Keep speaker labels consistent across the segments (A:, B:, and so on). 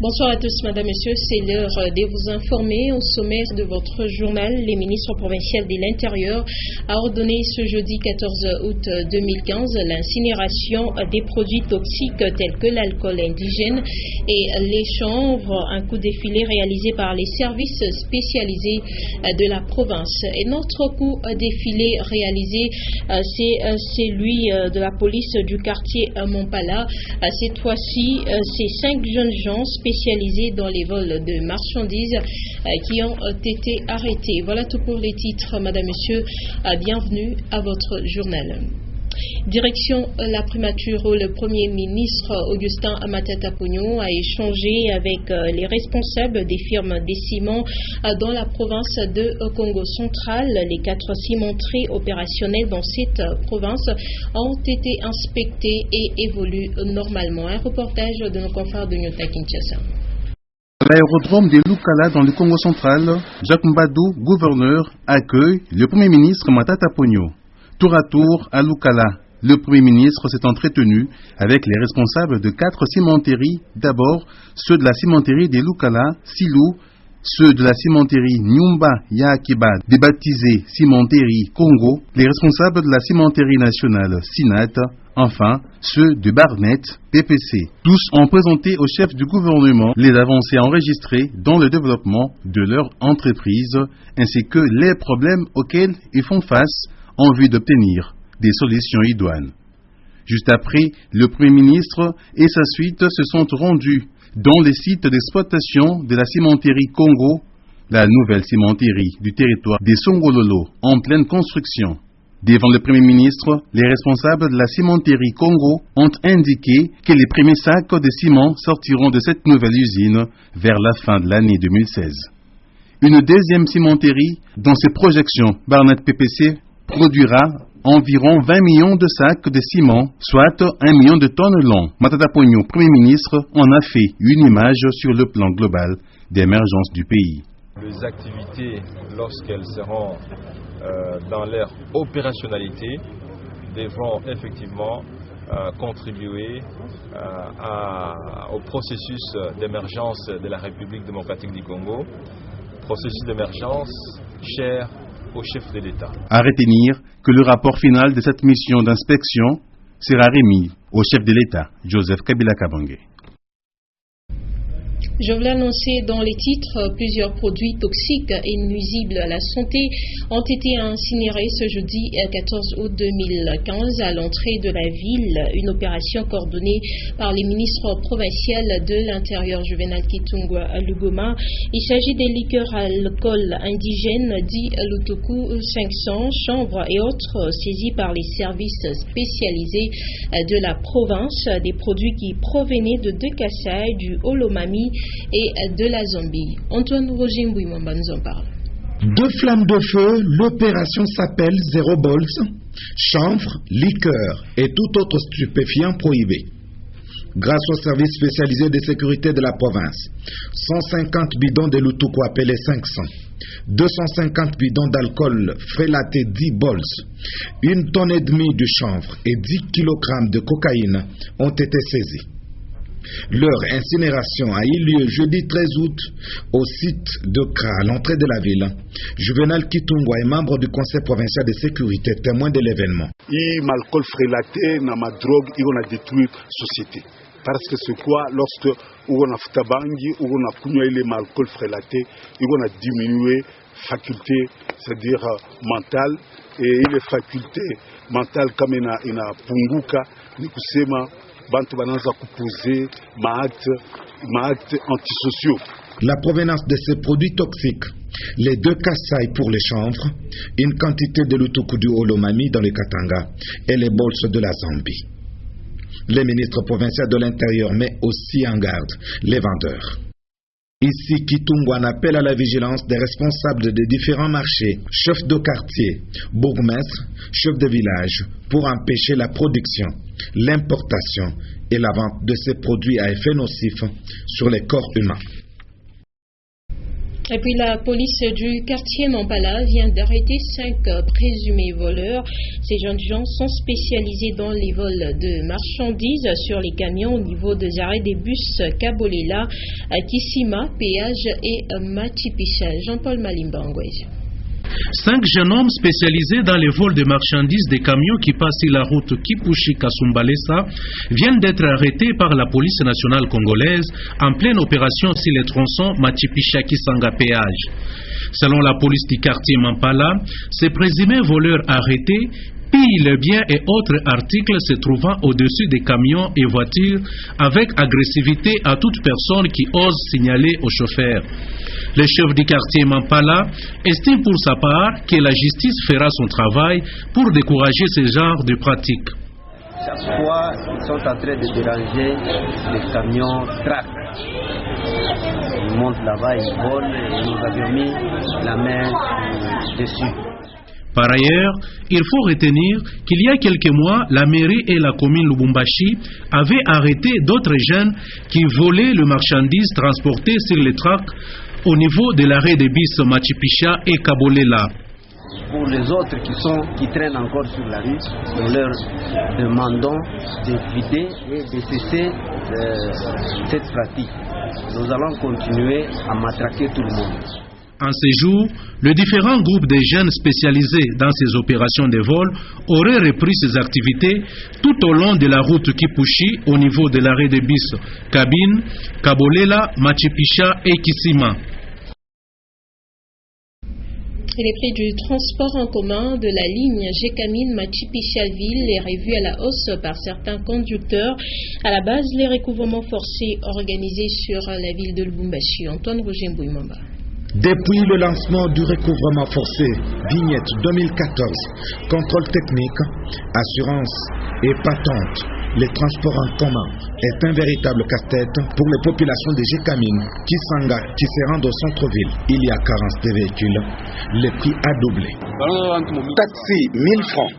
A: Bonsoir à tous, madame, monsieur. C'est l'heure de vous informer. Au sommaire de votre journal, les ministres provinciaux de l'Intérieur a ordonné ce jeudi 14 août 2015 l'incinération des produits toxiques tels que l'alcool indigène et les chanvres, un coup de filet réalisé par les services spécialisés de la province. Et notre coup de filet réalisé, c'est celui de la police du quartier Montpala. Cette fois-ci, c'est 5 jeunes gens spécialisés dans les vols de marchandises qui ont été arrêtés. Voilà tout pour les titres, madame, monsieur. Bienvenue à votre journal. Direction la primature où le Premier ministre Augustin Matata Ponyo a échangé avec les responsables des firmes des ciments dans la province de Congo central. Les 4 cimenteries opérationnelles dans cette province ont été inspectées et évoluent normalement. Un reportage de nos confrères de Nyota Kinshasa.
B: À l'aérodrome de Lukala dans le Congo central, Jacques Mbadou, gouverneur, accueille le Premier ministre Matata Ponyo. Tour à tour à Lukala, le Premier ministre s'est entretenu avec les responsables de 4 cimenteries. D'abord, ceux de la cimenterie de Lukala, Silou, ceux de la cimenterie Nyumba Yakiba, débaptisée cimenterie Congo, les responsables de la cimenterie nationale Sinat, enfin ceux de Barnet, PPC. Tous ont présenté au chef du gouvernement les avancées enregistrées dans le développement de leur entreprise ainsi que les problèmes auxquels ils font face en vue d'obtenir des solutions idoines. Juste après, le Premier ministre et sa suite se sont rendus dans les sites d'exploitation de la cimenterie Congo, la nouvelle cimenterie du territoire des Songololo, en pleine construction. Devant le Premier ministre, les responsables de la cimenterie Congo ont indiqué que les premiers sacs de ciment sortiront de cette nouvelle usine vers la fin de l'année 2016. Une deuxième cimenterie, dans ses projections, Barnet PPC, produira environ 20 millions de sacs de ciment, soit 1 million de tonnes long. Matata Ponyo, Premier ministre, en a fait une image sur le plan global d'émergence du pays.
C: Les activités, lorsqu'elles seront dans leur opérationnalité, devront effectivement contribuer au processus d'émergence de la République démocratique du Congo, processus d'émergence cher au chef de l'État.
B: À retenir que le rapport final de cette mission d'inspection sera remis au chef de l'État, Joseph Kabila Kabange.
A: Je voulais annoncer dans les titres, plusieurs produits toxiques et nuisibles à la santé ont été incinérés ce jeudi 14 août 2015 à l'entrée de la ville. Une opération coordonnée par les ministres provinciaux de l'Intérieur, Juvenal Kitungwa Lugoma. Il s'agit des liqueurs à alcool indigènes, dit Lutoku 500, chanvre et autres saisis par les services spécialisés de la province. Des produits qui provenaient de Kasaï, du Olomami et de la Zambie. Antoine Roger Mbouimamba nous en parle.
D: 2 flammes de feu, l'opération s'appelle Zero Balls, chanvre, liqueur et tout autre stupéfiant prohibé. Grâce aux services spécialisés de sécurité de la province, 150 bidons de Lutuku appelés 500, 250 bidons d'alcool frélaté 10 bols, 1,5 tonne de chanvre et 10 kg de cocaïne ont été saisis. Leur incinération a eu lieu jeudi 13 août au site de Kra, à l'entrée de la ville. Juvenal Kitungwa est membre du conseil provincial de sécurité, témoin de l'événement.
E: Il alcool frélaté, na ma drogue, il a détruit la société. Parce que c'est quoi, lorsque on a futabangi, on a cogné l'alcool frélaté, on a diminué faculté, c'est-à-dire mentale, et les facultés mentales comme il a punguka, ni kusema bantu bananza kuposer actes antisociaux.
D: La provenance de ces produits toxiques, les 2 Kasaï pour les chanvres, une quantité de Lutuku du Olomami dans le Katanga et les bolses de la Zambie. Les ministres provinciaux de l'Intérieur met aussi en garde les vendeurs. Ici, Kitungwa appelle à la vigilance des responsables des différents marchés, chefs de quartier, bourgmestres, chefs de village, pour empêcher la production, l'importation et la vente de ces produits à effet nocif sur les corps humains.
A: Et puis la police du quartier Mampala vient d'arrêter 5 présumés voleurs. Ces jeunes gens sont spécialisés dans les vols de marchandises sur les camions au niveau des arrêts des bus Kabolela, Kissima, Péage et Matipicha. Jean-Paul Malimbangoué.
F: 5 jeunes hommes spécialisés dans les vols de marchandises des camions qui passent sur la route Kipushi-Kasumbalesa viennent d'être arrêtés par la police nationale congolaise en pleine opération sur les tronçons Matipicha-Kisanga péage. Selon la police du quartier Mampala, ces présumés voleurs arrêtés pillent les biens et autres articles se trouvant au-dessus des camions et voitures avec agressivité à toute personne qui ose signaler au chauffeur. Le chef du quartier Mampala estime pour sa part que la justice fera son travail pour décourager ce genre de pratiques.
G: Chaque fois, ils sont en train de déranger les camions track. Ils montent là-bas, ils volent et nous avions mis la main dessus.
F: Par ailleurs, il faut retenir qu'il y a quelques mois, la mairie et la commune Lubumbashi avaient arrêté d'autres jeunes qui volaient le marchandise transporté sur les tracks au niveau de l'arrêt des bus Matipicha et Kabolela.
G: Pour les autres qui traînent encore sur la rue, nous leur demandons de vider et de cesser cette pratique. Nous allons continuer à matraquer tout le monde.
F: En ces jours, les différents groupes de jeunes spécialisés dans ces opérations de vol auraient repris ces activités tout au long de la route Kipushi au niveau de l'arrêt de bus Kabine, Kabolela, Matipicha et Kissima.
A: Les prix du transport en commun de la ligne Gécamine-Matipicha-Ville est revu à la hausse par certains conducteurs. À la base, les recouvrements forcés organisés sur la ville de Lubumbashi. Antoine Roger Mbouimamba.
D: Depuis le lancement du recouvrement forcé, vignette 2014, contrôle technique, assurance et patente, les transports en commun est un véritable casse-tête pour les populations de Gécamine, Kisanga, qui se rendent au centre-ville. Il y a carence de véhicules, les prix a doublé.
H: Taxi 1000 francs,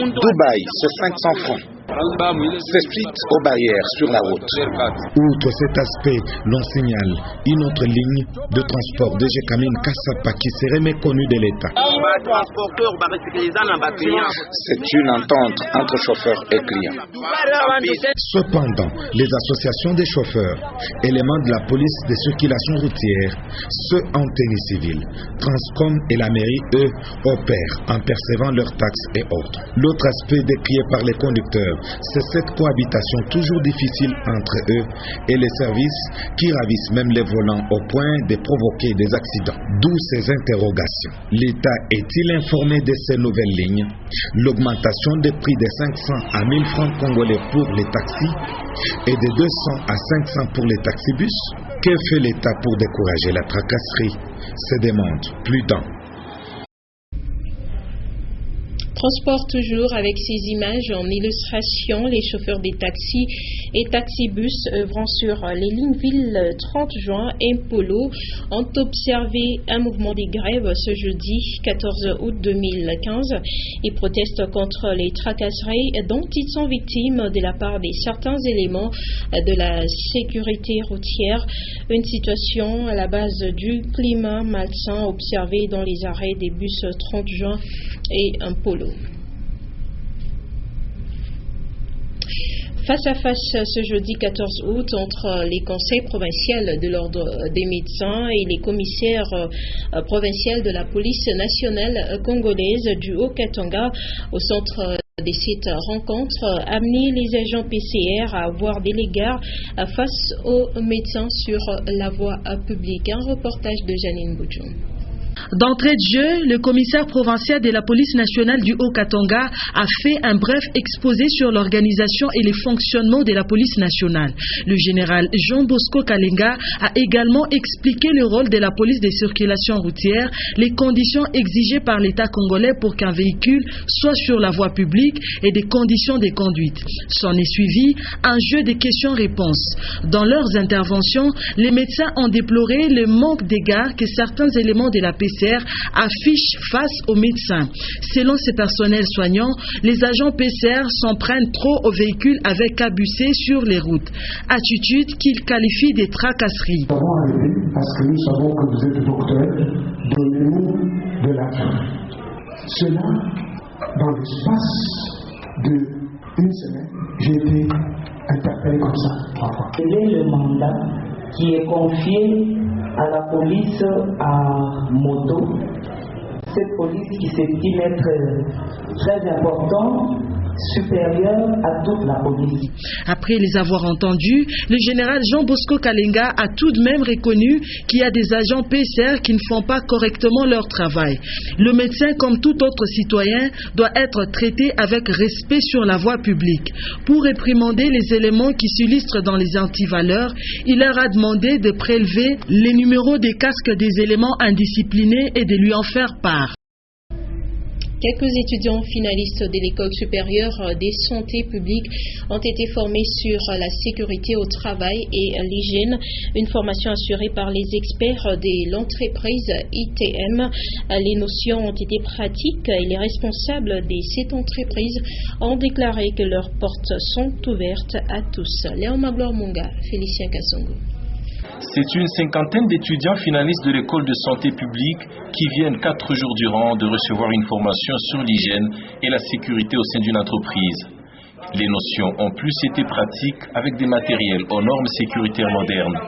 H: Dubaï c'est 500 francs. C'est suite aux barrières sur la route.
D: Outre cet aspect, l'on signale une autre ligne de transport de Gécamine Kassapa qui serait méconnue de l'État.
H: C'est une entente entre chauffeurs et clients.
D: Cependant, les associations des chauffeurs, éléments de la police de circulation routière, ceux en tenue civile, Transcom et la mairie, eux, opèrent en percevant leurs taxes et autres. L'autre aspect décrié par les conducteurs, c'est cette cohabitation toujours difficile entre eux et les services qui ravissent même les volants au point de provoquer des accidents. D'où ces interrogations. L'État est-il informé de ces nouvelles lignes? L'augmentation des prix de 500 à 1000 francs congolais pour les taxis et de 200 à 500 pour les taxibus? Que fait l'État pour décourager la tracasserie? Se demande plus d'un.
A: Transport toujours avec ces images en illustration, les chauffeurs des taxis et taxibus œuvrant sur les lignes Ville 30 juin et Polo ont observé un mouvement de grève ce jeudi 14 août 2015. Ils protestent contre les tracasseries dont ils sont victimes de la part de certains éléments de la sécurité routière. Une situation à la base du climat malsain observé dans les arrêts des bus 30 juin et un Polo. Face à face ce jeudi 14 août entre les conseils provinciaux de l'ordre des médecins et les commissaires provinciaux de la police nationale congolaise du Haut-Katanga au centre de cette rencontre a amené les agents PCR à avoir des égards face aux médecins sur la voie publique. Un reportage de Janine Boudjou.
I: D'entrée de jeu, le commissaire provincial de la police nationale du Haut-Katanga a fait un bref exposé sur l'organisation et les fonctionnements de la police nationale. Le général Jean Bosco Kalenga a également expliqué le rôle de la police de circulation routière, les conditions exigées par l'État congolais pour qu'un véhicule soit sur la voie publique et des conditions de conduite. S'en est suivi un jeu de questions-réponses. Dans leurs interventions, les médecins ont déploré le manque d'égard que certains éléments de la PCA PCR affichent face aux médecins. Selon ces personnels soignants, les agents PCR s'en prennent trop aux véhicules avec cabucés sur les routes. Attitude qu'ils qualifient des tracasseries.
J: Nous avons arrêté parce que nous savons que vous êtes docteur, donnez-nous de l'argent. Cela, dans l'espace d'une semaine, j'ai été interpellé comme ça 3 fois.
K: Quel est le mandat qui est confié à la police à moto? Cette police qui s'estime être très importante, supérieure à toute la police.
I: Après les avoir entendus, le général Jean Bosco Kalenga a tout de même reconnu qu'il y a des agents PCR qui ne font pas correctement leur travail. Le médecin, comme tout autre citoyen, doit être traité avec respect sur la voie publique. Pour réprimander les éléments qui s'illustrent dans les antivaleurs, il leur a demandé de prélever les numéros des casques des éléments indisciplinés et de lui en faire part.
A: Quelques étudiants finalistes de l'école supérieure des santé publiques ont été formés sur la sécurité au travail et l'hygiène, une formation assurée par les experts de l'entreprise ITM. Les notions ont été pratiques et les responsables de cette entreprise ont déclaré que leurs portes sont ouvertes à tous. Léon Magloire Munga, Félicien Kassongo.
L: C'est une cinquantaine d'étudiants finalistes de l'école de santé publique qui viennent 4 jours durant de recevoir une formation sur l'hygiène et la sécurité au sein d'une entreprise. Les notions ont plus été pratiques avec des matériels aux normes sécuritaires modernes.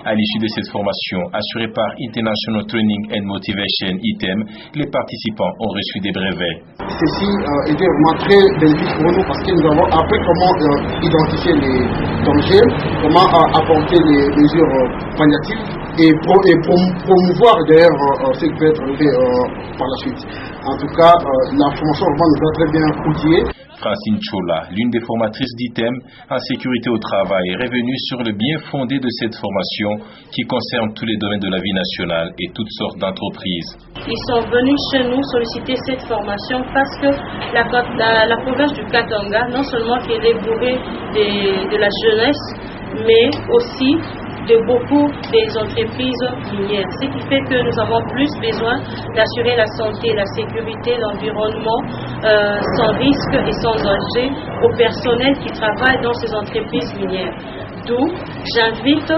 L: À l'issue de cette formation, assurée par International Training and Motivation ITEM, les participants ont reçu des brevets.
M: Ceci était vraiment très bénéfique pour nous parce que nous avons appris comment identifier les dangers, comment apporter les mesures palliatives et promouvoir d'ailleurs ce qui peut être fait par la suite. En tout cas, la formation vraiment nous a très bien outillés.
L: Francine Chola, l'une des formatrices d'ITEM en sécurité au travail, est revenue sur le bien fondé de cette formation qui concerne tous les domaines de la vie nationale et toutes sortes d'entreprises.
N: Ils sont venus chez nous solliciter cette formation parce que la province du Katanga, non seulement qu'elle est bourrée de la jeunesse, mais aussi de beaucoup des entreprises minières. Ce qui fait que nous avons plus besoin d'assurer la santé, la sécurité, l'environnement sans risque et sans danger au personnel qui travaille dans ces entreprises minières. D'où j'invite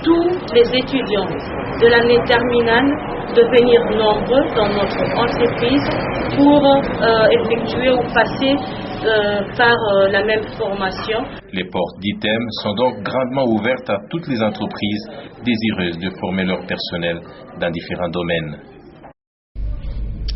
N: tous les étudiants de l'année terminale de venir nombreux dans notre entreprise pour effectuer ou passer par la même formation.
L: Les portes d'ITEM sont donc grandement ouvertes à toutes les entreprises désireuses de former leur personnel dans différents domaines.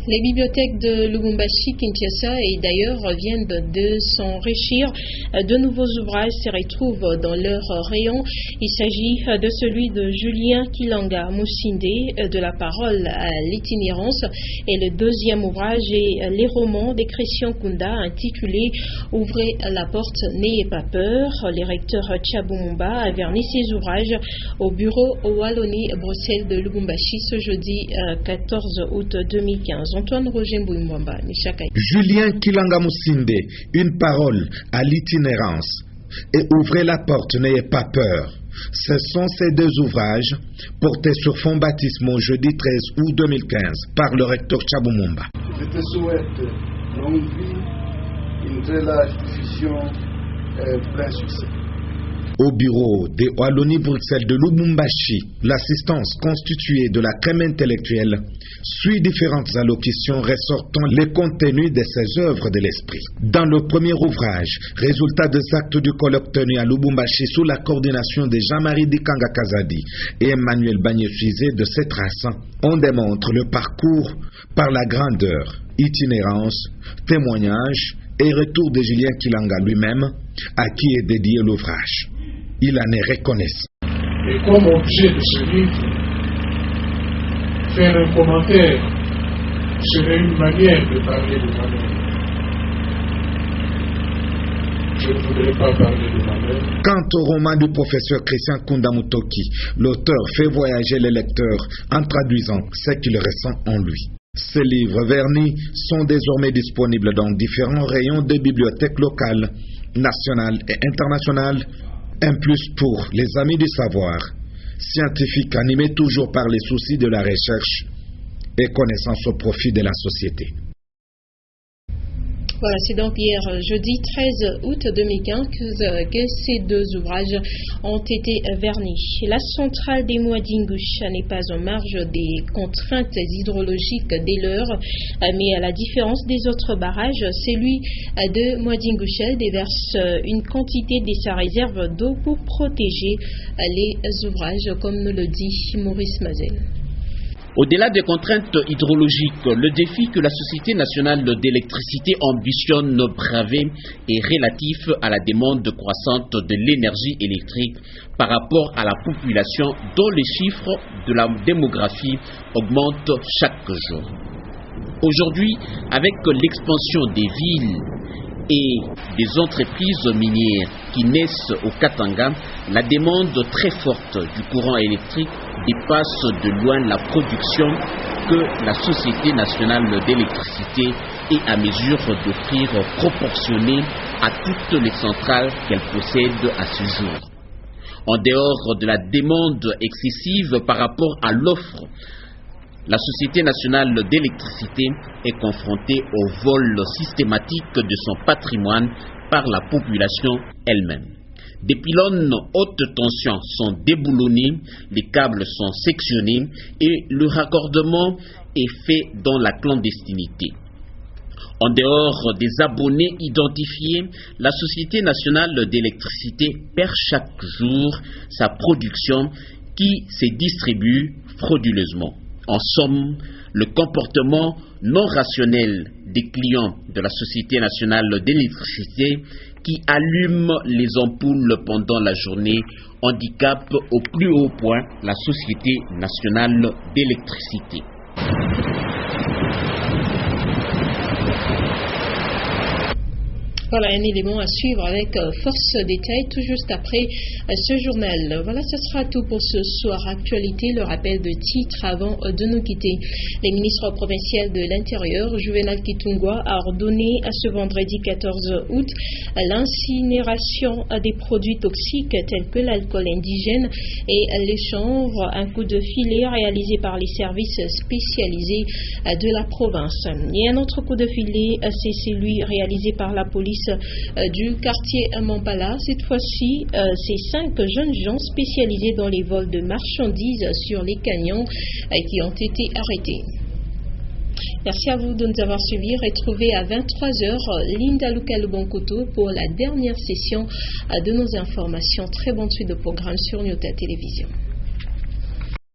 A: Les bibliothèques de Lubumbashi, Kinshasa et d'ailleurs viennent de s'enrichir. De nouveaux ouvrages se retrouvent dans leur rayon. Il s'agit de celui de Julien Kilanga Moussinde, de la parole à l'itinérance. Et le deuxième ouvrage est les romans de Christian Kunda intitulé Ouvrez la porte, n'ayez pas peur. Le recteur Tchabumumba a verni ses ouvrages au bureau Wallonie-Bruxelles de Lubumbashi ce jeudi 14 août 2015. Antoine Roger Mbouimwamba,
D: Julien Kilanga Moussinde, une parole à l'itinérance et ouvrez la porte, n'ayez pas peur. Ce sont ces 2 ouvrages portés sur fond baptismaux jeudi 13 août 2015 par le recteur Tchabumumba.
O: Je te souhaite longue vie, une très large diffusion et plein succès.
D: Au bureau des Wallonie-Bruxelles de Lubumbashi, l'assistance constituée de la crème intellectuelle suit différentes allocutions ressortant les contenus de ces œuvres de l'esprit. Dans le premier ouvrage, résultat des actes du colloque tenu à Lubumbashi sous la coordination de Jean-Marie Dikanga Kazadi et Emmanuel Bagné-Suizé de cette race, on démontre le parcours par la grandeur, itinérance, témoignage et retour de Julien Kilanga lui-même, à qui est dédié l'ouvrage. Il en est reconnaissant.
P: Et comme objet de ce livre, faire un commentaire serait une manière de parler de moi-même. Je ne voudrais pas parler de moi-même.
D: Quant au roman du professeur Christian Kunda Mutoki, l'auteur fait voyager les lecteurs en traduisant ce qu'il ressent en lui. Ces livres vernis sont désormais disponibles dans différents rayons de bibliothèques locales, nationales et internationales. Un plus pour les amis du savoir, scientifiques animés toujours par les soucis de la recherche et connaissance au profit de la société.
A: Voilà, c'est donc hier, jeudi 13 août 2015, que ces deux ouvrages ont été vernis. La centrale des Mwadingusha n'est pas en marge des contraintes hydrologiques dès lors, mais à la différence des autres barrages, celui de Mwadingusha déverse une quantité de sa réserve d'eau pour protéger les ouvrages, comme nous le dit Maurice Mazel.
Q: Au-delà des contraintes hydrologiques, le défi que la Société nationale d'électricité ambitionne braver est relatif à la demande croissante de l'énergie électrique par rapport à la population dont les chiffres de la démographie augmentent chaque jour. Aujourd'hui, avec l'expansion des villes et des entreprises minières qui naissent au Katanga, la demande très forte du courant électrique dépasse de loin la production que la Société nationale d'électricité est à mesure d'offrir proportionnée à toutes les centrales qu'elle possède à ce jour. En dehors de la demande excessive par rapport à l'offre, la Société nationale d'électricité est confrontée au vol systématique de son patrimoine par la population elle-même. Des pylônes haute tension sont déboulonnés, les câbles sont sectionnés et le raccordement est fait dans la clandestinité. En dehors des abonnés identifiés, la Société nationale d'électricité perd chaque jour sa production qui se distribue frauduleusement. En somme, le comportement non rationnel des clients de la Société nationale d'électricité qui allument les ampoules pendant la journée handicape au plus haut point la Société nationale d'électricité.
A: Voilà un élément à suivre avec force détail tout juste après ce journal. Voilà, ce sera tout pour ce soir. Actualité, le rappel de titres avant de nous quitter. Les ministres provinciaux de l'Intérieur, Juvenal Kitungwa, a ordonné à ce vendredi 14 août l'incinération des produits toxiques tels que l'alcool indigène et les chanvres, un coup de filet réalisé par les services spécialisés de la province. Et un autre coup de filet, c'est celui réalisé par la police du quartier Mampala. Cette fois-ci, c'est 5 jeunes gens spécialisés dans les vols de marchandises sur les camions qui ont été arrêtés. Merci à vous de nous avoir suivis. Retrouvez à 23h Linda Luka-Lubonkoto pour la dernière session de nos informations. Très bonne suite de programme sur Nyota Télévision.